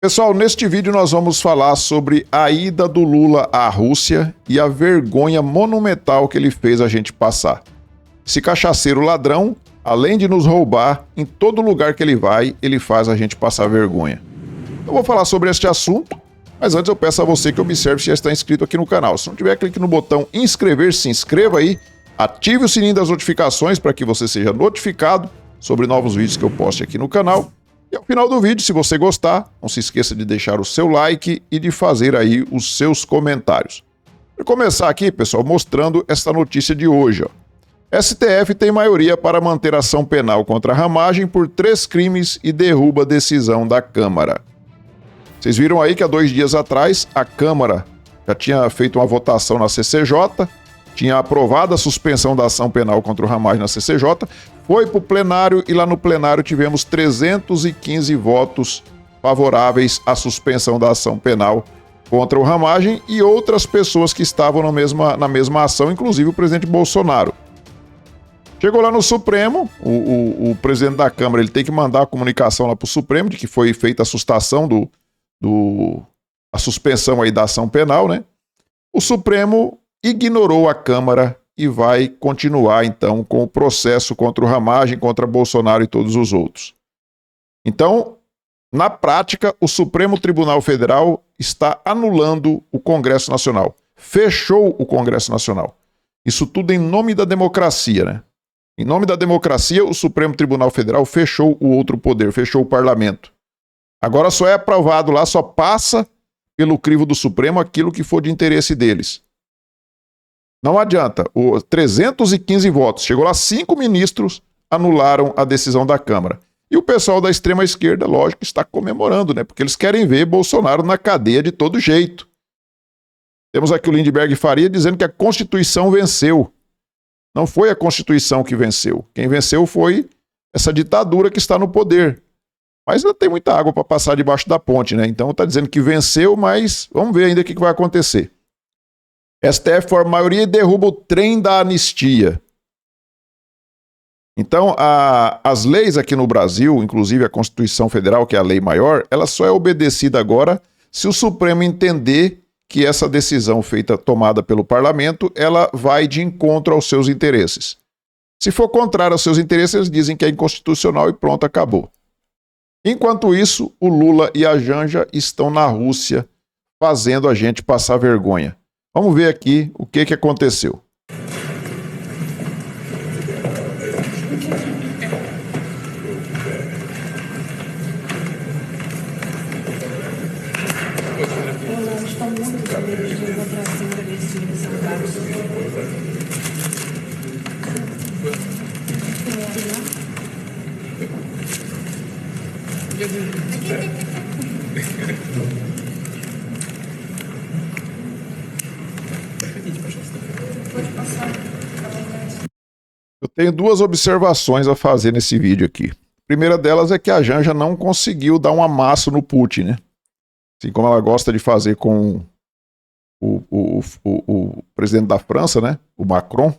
Pessoal, neste vídeo nós vamos falar sobre a ida do Lula à Rússia e a vergonha monumental que ele fez a gente passar. Esse cachaceiro ladrão, além de nos roubar, em todo lugar que ele vai, ele faz a gente passar vergonha. Eu vou falar sobre este assunto, mas antes eu peço a você que observe se já está inscrito aqui no canal. Se não tiver, clique no botão inscrever, se inscreva aí, ative o sininho das notificações para que você seja notificado sobre novos vídeos que eu poste aqui no canal. E ao final do vídeo, se você gostar, não se esqueça de deixar o seu like e de fazer aí os seus comentários. Vou começar aqui, pessoal, mostrando esta notícia de hoje. STF tem maioria para manter ação penal contra a Ramagem por 3 crimes e derruba decisão da Câmara. Vocês viram aí que há 2 dias atrás a Câmara já tinha feito uma votação na CCJ, tinha aprovado a suspensão da ação penal contra o Ramagem na CCJ, foi para o plenário e lá no plenário tivemos 315 votos favoráveis à suspensão da ação penal contra o Ramagem e outras pessoas que estavam na mesma ação, inclusive o presidente Bolsonaro. Chegou lá no Supremo, o presidente da Câmara ele tem que mandar a comunicação lá para o Supremo de que foi feita a sustação a suspensão aí da ação penal, né? O Supremo ignorou a Câmara e vai continuar, então, com o processo contra o Ramagem, contra Bolsonaro e todos os outros. Então, na prática, o Supremo Tribunal Federal está anulando o Congresso Nacional. Fechou o Congresso Nacional. Isso tudo em nome da democracia, né? Em nome da democracia, o Supremo Tribunal Federal fechou o outro poder, fechou o parlamento. Agora só é aprovado lá, só passa pelo crivo do Supremo aquilo que for de interesse deles. Não adianta, 315 votos, chegou lá 5 ministros anularam a decisão da Câmara. E o pessoal da extrema esquerda, lógico, está comemorando, né? Porque eles querem ver Bolsonaro na cadeia de todo jeito. Temos aqui o Lindenberg Faria dizendo que a Constituição venceu. Não foi a Constituição que venceu. Quem venceu foi essa ditadura que está no poder. Mas não tem muita água para passar debaixo da ponte, né? Então está dizendo que venceu, mas vamos ver ainda o que vai acontecer. STF for maioria e derruba o trem da anistia. Então, as leis aqui no Brasil, inclusive a Constituição Federal, que é a lei maior, ela só é obedecida agora se o Supremo entender que essa decisão tomada pelo parlamento, ela vai de encontro aos seus interesses. Se for contrário aos seus interesses, eles dizem que é inconstitucional e pronto, acabou. Enquanto isso, o Lula e a Janja estão na Rússia fazendo a gente passar vergonha. Vamos ver aqui o que aconteceu. Eu tenho 2 observações a fazer nesse vídeo aqui. A primeira delas é que a Janja não conseguiu dar um amasso no Putin, né? Assim como ela gosta de fazer com o presidente da França, né? O Macron.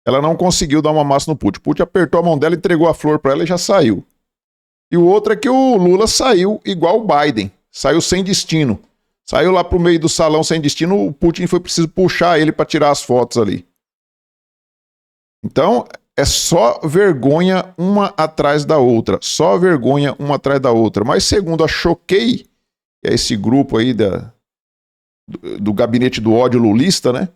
Ela não conseguiu dar um amasso no Putin. O Putin apertou a mão dela, entregou a flor para ela e já saiu. E o outro é que o Lula saiu igual o Biden. Saiu sem destino. Saiu lá pro meio do salão sem destino, o Putin foi preciso puxar ele para tirar as fotos ali. Então, é só vergonha uma atrás da outra. Só vergonha uma atrás da outra. Mas segundo a Choquei, que é esse grupo aí do gabinete do ódio lulista, né?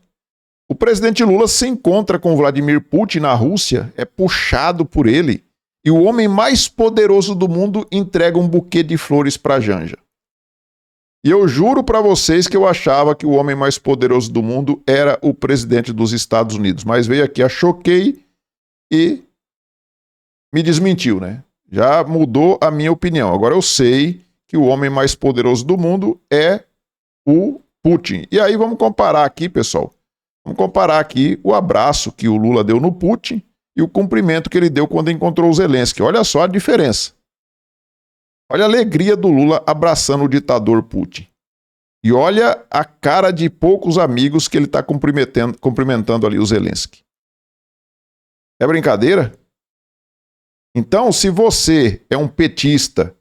O presidente Lula se encontra com Vladimir Putin na Rússia, é puxado por ele, e o homem mais poderoso do mundo entrega um buquê de flores para Janja. E eu juro para vocês que eu achava que o homem mais poderoso do mundo era o presidente dos Estados Unidos. Mas veio aqui a Choquei e me desmentiu, né? Já mudou a minha opinião. Agora eu sei que o homem mais poderoso do mundo é o Putin. E aí vamos comparar aqui, pessoal. Vamos comparar aqui o abraço que o Lula deu no Putin e o cumprimento que ele deu quando encontrou o Zelensky. Olha só a diferença. Olha a alegria do Lula abraçando o ditador Putin. E olha a cara de poucos amigos que ele está cumprimentando ali o Zelensky. É brincadeira? Então, se você é um petista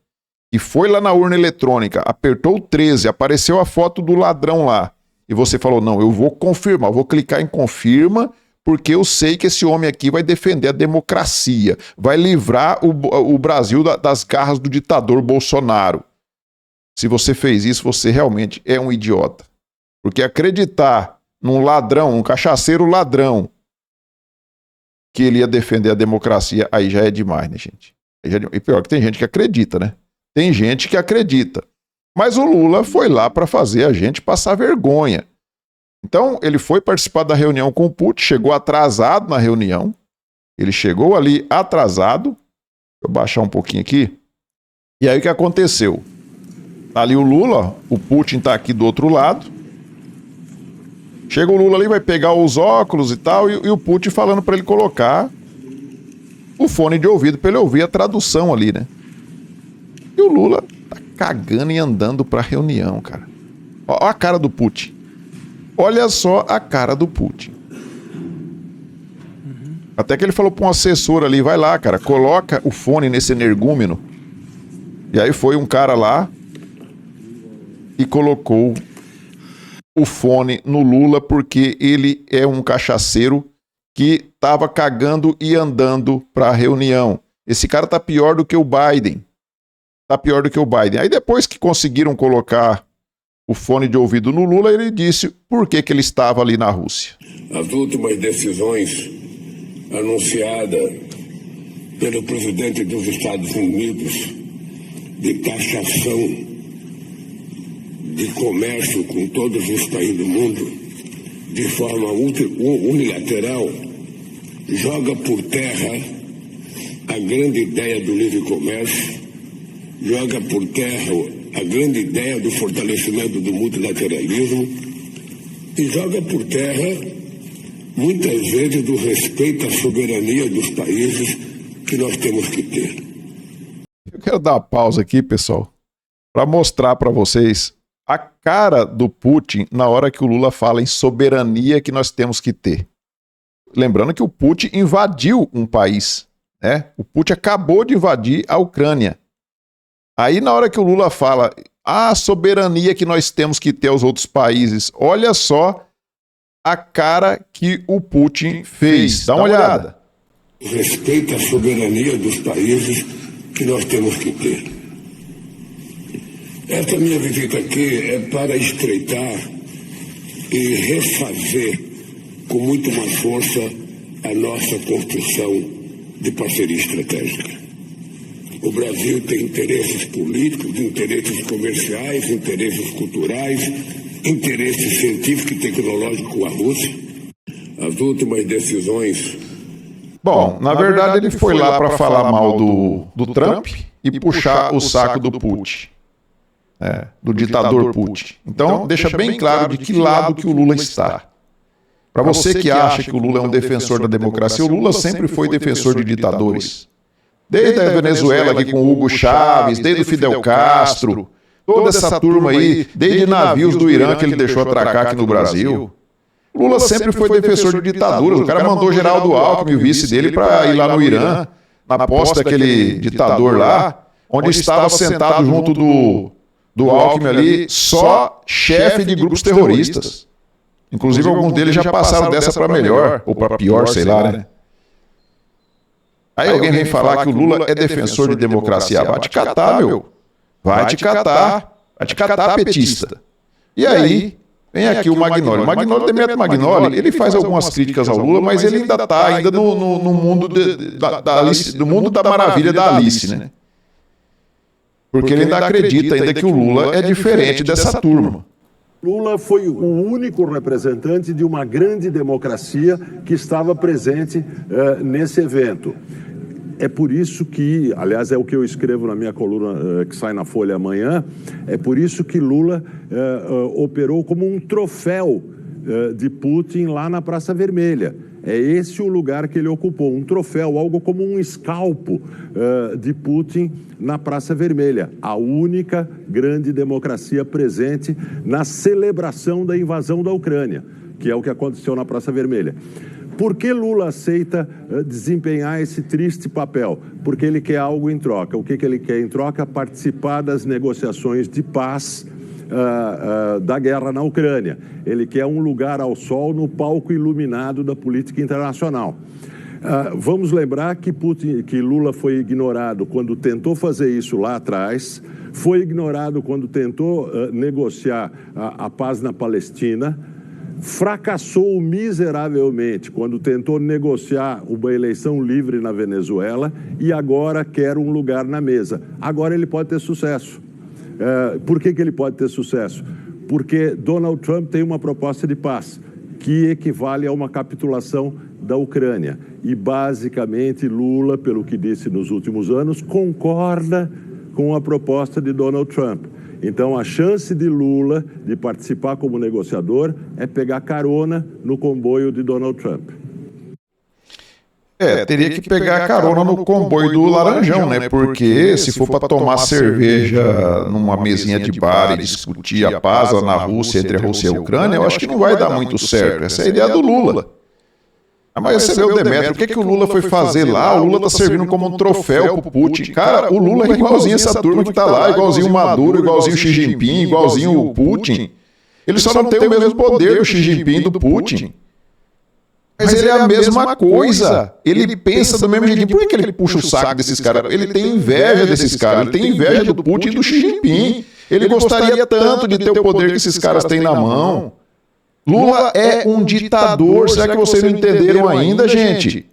e foi lá na urna eletrônica, apertou o 13, apareceu a foto do ladrão lá, e você falou, não, eu vou confirmar, eu vou clicar em confirma, porque eu sei que esse homem aqui vai defender a democracia, vai livrar o Brasil das garras do ditador Bolsonaro. Se você fez isso, você realmente é um idiota. Porque acreditar num ladrão, um cachaceiro ladrão, que ele ia defender a democracia, aí já é demais, né, gente? E pior que tem gente que acredita, né? Tem gente que acredita. Mas o Lula foi lá para fazer a gente passar vergonha. Então, ele foi participar da reunião com o Putin, chegou atrasado na reunião. Ele chegou ali atrasado. Deixa eu baixar um pouquinho aqui. E aí o que aconteceu? Tá ali o Lula, o Putin tá aqui do outro lado. Chega o Lula ali, vai pegar os óculos e tal, e o Putin falando para ele colocar o fone de ouvido para ele ouvir a tradução ali, né? E o Lula tá cagando e andando pra reunião, cara. Ó a cara do Putin. Olha só a cara do Putin. Até que ele falou pra um assessor ali, vai lá, cara, coloca o fone nesse energúmeno. E aí foi um cara lá e colocou o fone no Lula porque ele é um cachaceiro que tava cagando e andando pra reunião. Esse cara tá pior do que o Biden. Tá pior do que o Biden. Aí depois que conseguiram colocar o fone de ouvido no Lula, ele disse por que ele estava ali na Rússia. As últimas decisões anunciadas pelo presidente dos Estados Unidos de taxação de comércio com todos os países do mundo de forma unilateral joga por terra a grande ideia do livre comércio, joga por terra a grande ideia do fortalecimento do multilateralismo e joga por terra, muitas vezes, do respeito à soberania dos países que nós temos que ter. Eu quero dar uma pausa aqui, pessoal, para mostrar para vocês a cara do Putin na hora que o Lula fala em soberania que nós temos que ter. Lembrando que o Putin invadiu um país, né? O Putin acabou de invadir a Ucrânia. Aí na hora que o Lula fala a soberania que nós temos que ter aos outros países, olha só a cara que o Putin fez. Dá uma olhada. Respeita a soberania dos países que nós temos que ter. Esta minha visita aqui é para estreitar e refazer com muito mais força a nossa construção de parceria estratégica. O Brasil tem interesses políticos, interesses comerciais, interesses culturais, interesses científicos e tecnológicos com a Rússia. As últimas decisões... Bom, na verdade ele foi lá para falar mal do Trump e puxar o saco do Putin, do ditador Putin. Então, deixa bem claro de que lado que o Lula está. Para você que acha que o Lula é um defensor da democracia, o Lula sempre foi defensor de ditadores. Desde a Venezuela aqui com Hugo Chávez, desde o Fidel Castro, toda essa turma aí, desde navios do Irã que ele deixou atracar aqui no Brasil. O Lula sempre foi defensor de ditaduras. O cara mandou Geraldo Alckmin, o vice dele, para ir lá no Irã, na posse daquele ditador lá, onde estava sentado junto do Alckmin ali, só chefe de grupos terroristas. Inclusive alguns deles já passaram dessa para melhor, ou para pior, sei lá, né? Aí alguém vem falar que o Lula é defensor de democracia. Vai te catar, meu. Vai te catar. Vai te catar, petista. E aí, vem aqui o Magnoli. O Magnoli, Demetrio Magnoli, ele faz algumas críticas ao Lula, mas ele ainda está no mundo do mundo da maravilha da Alice, né? Porque ele ainda acredita ainda que o Lula é diferente dessa turma. Lula foi o único representante de uma grande democracia que estava presente nesse evento. É por isso que, aliás, é o que eu escrevo na minha coluna que sai na Folha amanhã, é por isso que Lula operou como um troféu de Putin lá na Praça Vermelha. É esse o lugar que ele ocupou, um troféu, algo como um escalpo de Putin na Praça Vermelha, a única grande democracia presente na celebração da invasão da Ucrânia, que é o que aconteceu na Praça Vermelha. Por que Lula aceita desempenhar esse triste papel? Porque ele quer algo em troca. O que ele quer em troca? Participar das negociações de paz da guerra na Ucrânia. Ele quer um lugar ao sol no palco iluminado da política internacional. Vamos lembrar que Lula foi ignorado quando tentou fazer isso lá atrás, foi ignorado quando tentou negociar a paz na Palestina, fracassou miseravelmente quando tentou negociar uma eleição livre na Venezuela e agora quer um lugar na mesa. Agora ele pode ter sucesso. Por que ele pode ter sucesso? Porque Donald Trump tem uma proposta de paz que equivale a uma capitulação da Ucrânia. E, basicamente, Lula, pelo que disse nos últimos anos, concorda com a proposta de Donald Trump. Então, a chance de Lula de participar como negociador é pegar carona no comboio de Donald Trump. Teria que pegar carona no comboio do Laranjão, né? Porque se for para tomar cerveja numa mesinha de bar e discutir a paz lá na Rússia, entre a Rússia e a Ucrânia, eu acho que não vai dar muito certo. Essa é a ideia do Lula. Mas você vê o Demetrio, o que o Lula foi fazer lá? O Lula tá servindo como um troféu pro Putin. Cara, o Lula é igualzinho essa turma que tá lá, igualzinho o Maduro, igualzinho o Xi Jinping, igualzinho o Putin. Ele só não tem o mesmo poder do Xi Jinping e do Putin. Mas ele é a mesma coisa. Ele pensa do mesmo jeitinho. Por que ele puxa o saco desses caras? Ele tem inveja desses caras. Ele tem inveja do Putin e do Xi Jinping. Ele gostaria tanto de ter o poder que esses caras têm na mão. Lula é um ditador. Será que vocês não entenderam ainda, gente?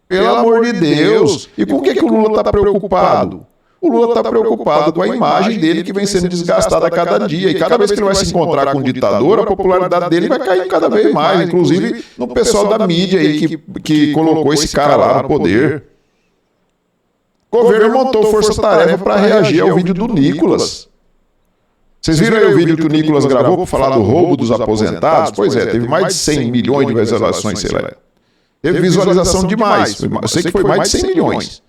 Pelo amor de Deus. E com o que o Lula está preocupado? O Lula está preocupado com a imagem dele que vem sendo desgastada a cada dia. E cada vez que ele vai se encontrar com um ditador, a popularidade dele vai cair cada vez mais. Inclusive no pessoal da mídia aí que colocou esse cara lá no poder. O governo montou força-tarefa para reagir ao vídeo do Nicolas. Vocês viram aí o vídeo que o Nicolas gravou para falar do roubo dos aposentados? Pois é, teve mais de 100 milhões de visualizações, sei lá. Teve visualização demais. Eu sei que foi mais de 100 milhões.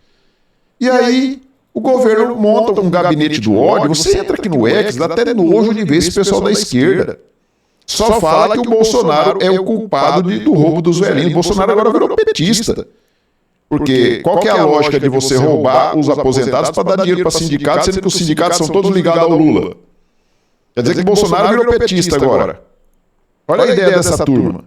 E aí o governo monta um gabinete do ódio. Você entra aqui no X, dá até nojo de ver esse pessoal da esquerda. Só fala que o Bolsonaro é o culpado do roubo dos velhinhos. O Bolsonaro agora virou petista. Porque qual que é a lógica de você roubar os aposentados para dar dinheiro para sindicatos, sendo que os sindicatos são todos ligados ao Lula? Quer dizer que o Bolsonaro virou petista agora. Olha a ideia dessa turma.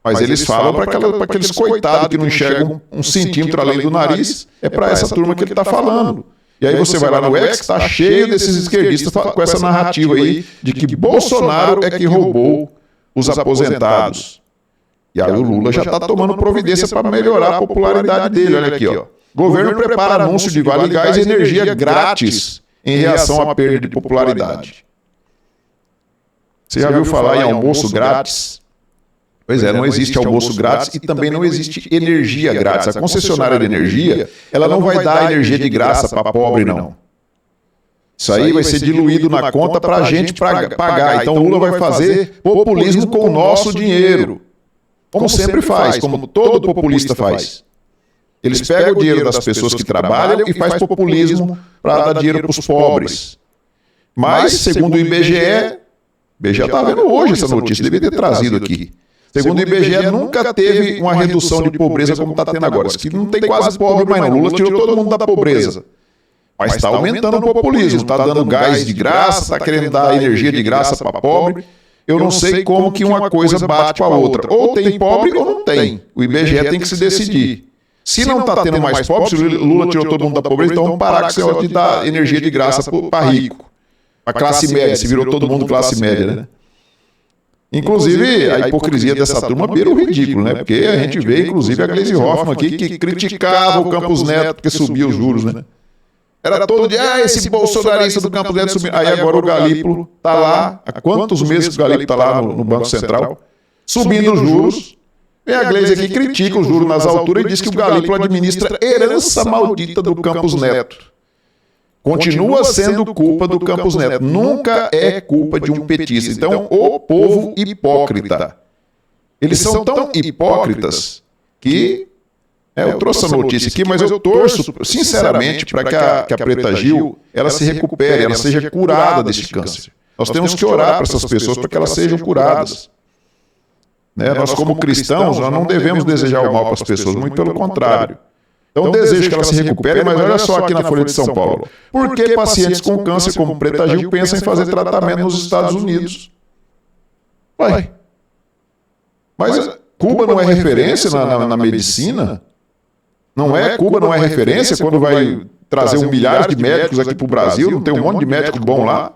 Mas eles falam para aqueles coitados que não enxergam um centímetro além do nariz, é para essa turma que ele está falando. E aí você vai lá no X, está cheio desses esquerdistas com essa narrativa aí de que Bolsonaro é que roubou os aposentados. E aí o Lula já está tomando providência para melhorar a popularidade dele. Olha aqui, ó. Governo prepara anúncio de vale gás e energia grátis em reação à perda de popularidade. Você já viu falar em almoço grátis? Pois é, não existe almoço grátis e também não existe energia grátis. A concessionária de energia, ela não vai dar energia de graça para pobre, não. Isso aí vai ser diluído na conta para a gente pagar. Então o Lula vai fazer populismo com o nosso dinheiro. Como sempre faz, como todo populista faz. Eles pegam o dinheiro das pessoas que trabalham e faz populismo para dar dinheiro para os pobres. Mas, segundo o IBGE está vendo hoje essa notícia, devia ter trazido aqui. Segundo o IBGE, nunca teve uma redução de pobreza como está tendo agora. Isso aqui não tem quase pobre mais não. Lula tirou todo mundo da pobreza. Mas está aumentando o populismo, está dando gás de graça, está querendo dar energia de graça para pobre. Eu não sei como que uma coisa bate com a outra. Ou tem pobre ou não tem. O IBGE tem que se decidir. Se não está tendo mais pobre, se o Lula tirou todo mundo da pobreza, então vamos parar com esse negócio de dar energia de graça para rico. Para classe média, se virou todo mundo classe média, né? Inclusive, a hipocrisia dessa turma beira o ridículo, né? Porque a gente vê, inclusive, a Gleisi Hoffmann aqui, que criticava o Campos Neto porque subia os juros, né? Era todo dia, esse bolsonarista do Campos Neto subiu. Aí agora o Galípolo tá lá, há quantos meses que o Galípolo tá lá no Banco Central, subindo os juros. E a Gleisi aqui critica os juros nas alturas e diz que o Galípolo administra herança maldita do Campos Neto. Continua sendo culpa do Campos Neto. Nunca é culpa de um petista. Então, o povo hipócrita. Eles são tão hipócritas que... eu trouxe essa notícia aqui, mas eu torço, sinceramente, para que a Preta Gil ela se recupere, ela seja curada deste câncer. Nós temos que orar para essas pessoas para que elas sejam curadas. Né? Nós, como cristãos, nós não devemos desejar o mal para as pessoas, muito pelo contrário. Então, desejo que ela se recupere, mas olha só aqui na Folha de São Paulo. Por que pacientes com câncer como Preta Gil pensam em fazer tratamento nos Estados Unidos? Vai. Mas Cuba não é referência na medicina? Não é? Cuba não é referência quando vai trazer milhares de médicos aqui para o Brasil? Não tem um monte de médico bom lá?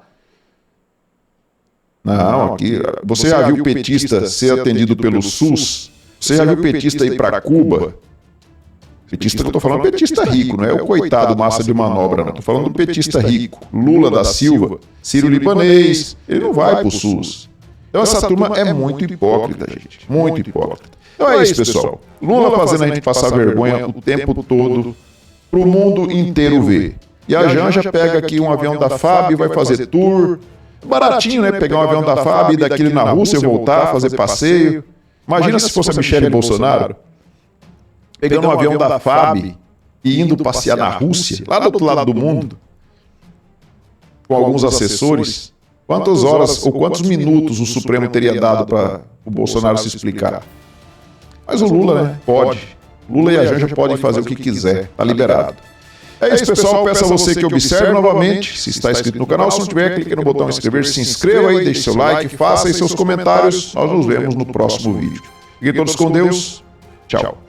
Não, aqui... Você já viu petista ser atendido pelo SUS? Você já viu petista ir para Cuba? Petista que eu estou falando, petista rico, não é o coitado massa de manobra, não. Estou falando do petista rico. Lula da Silva, Ciro Libanês, ele não vai para o SUS. Então essa turma é muito hipócrita, gente. Muito hipócrita. Então é isso, pessoal. Lula fazendo a gente passar vergonha o tempo todo para o mundo inteiro ver. E a Janja pega aqui um avião da FAB e vai fazer tour. Baratinho, né? Pegar um avião da FAB e daquele na Rússia, voltar, fazer passeio. Imagina se fosse a Michele Bolsonaro pegando um avião da FAB e indo passear na Rússia, lá do outro lado do mundo, com alguns assessores. Quantas horas ou quantos minutos o Supremo teria dado para o Bolsonaro se explicar? Mas o Lula, né? Pode. Lula e a Janja podem fazer o que quiser. Tá liberado. É isso, pessoal. Peço a você que observe novamente. Se está inscrito no canal, se não tiver, clique no botão inscrever, se inscreva aí, deixe seu like, faça aí seus comentários. Nós nos vemos no próximo vídeo. Fiquem todos com Deus. Tchau.